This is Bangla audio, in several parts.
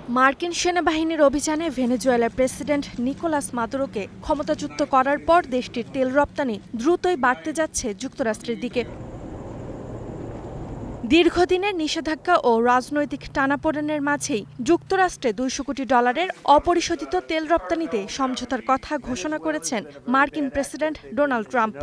মার্কিন সেনাবাহিনীর অভিযানে ভেনেজুয়েলার প্রেসিডেন্ট নিকোলাস মাদুরোকে ক্ষমতাচ্যুত করার পর দেশটির তেল রপ্তানি দ্রুতই বাড়তে যাচ্ছে যুক্তরাষ্ট্রের দিকে। দীর্ঘদিনের নিষেধাজ্ঞা ও রাজনৈতিক টানাপোড়েনের মাঝেই যুক্তরাষ্ট্রে $200 কোটি অপরিশোধিত তেল রপ্তানিতে সমঝোতার কথা ঘোষণা করেছেন মার্কিন প্রেসিডেন্ট ডোনাল্ড ট্রাম্প।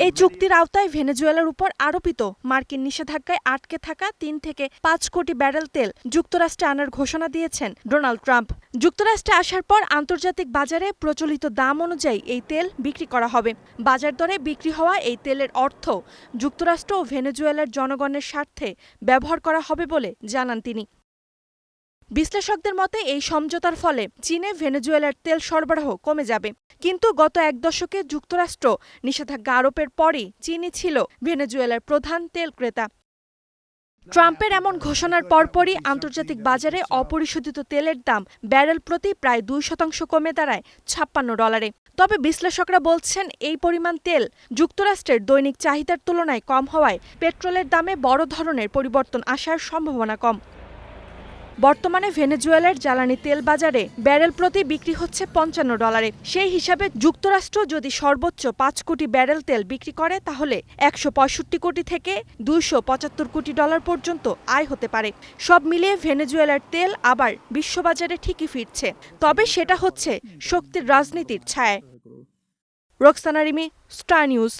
এই চুক্তির আওতায় ভেনেজুয়েলার উপর আরোপিত মার্কিন নিষেধাজ্ঞায় আটকে থাকা 3 থেকে 5 কোটি ব্যারেল তেল যুক্তরাষ্ট্রে আনার ঘোষণা দিয়েছেন ডোনাল্ড ট্রাম্প। যুক্তরাষ্ট্রে আসার পর আন্তর্জাতিক বাজারে প্রচলিত দাম অনুযায়ী এই তেল বিক্রি করা হবে। বাজার দরে বিক্রি হওয়া এই তেলের অর্থ যুক্তরাষ্ট্র ও ভেনেজুয়েলার জনগণের স্বার্থে ব্যবহার করা হবে বলে জানান তিনি। বিশ্লেষকদের মতে এই সমঝোতার ফলে চীনে ভেনেজুয়েলার তেল সরবরাহ কমে যাবে। কিন্তু গত এক দশকে যুক্তরাষ্ট্র নিষেধাজ্ঞা আরোপের পরই চীনই ছিল ভেনেজুয়েলার প্রধান তেল ক্রেতা। ট্রাম্পের এমন ঘোষণার পরপরই আন্তর্জাতিক বাজারে অপরিশোধিত তেলের দাম ব্যারেল প্রতি প্রায় 2% কমে দাঁড়ায় $56। তবে বিশ্লেষকরা বলছেন এই পরিমাণ তেল যুক্তরাষ্ট্রের দৈনিক চাহিদার তুলনায় কম হওয়ায় পেট্রোলের দামে বড় ধরনের পরিবর্তন আসার সম্ভাবনা কম। বর্তমানে ভেনেজুয়েলার জ্বালানি তেল বাজারে ব্যারেল প্রতি বিক্রি হচ্ছে $55। সেই হিসাবে যুক্তরাষ্ট্র যদি সর্বোচ্চ 5 কোটি ব্যারেল তেল বিক্রি করে তাহলে 165 কোটি থেকে $275 কোটি পর্যন্ত আয় হতে পারে। সব মিলিয়ে ভেনেজুয়েলার তেল আবার বিশ্ববাজারে ঠিকই ফিরছে, তবে সেটা হচ্ছে শক্তির রাজনীতির ছায়ায়। Roksana Rimi, star news.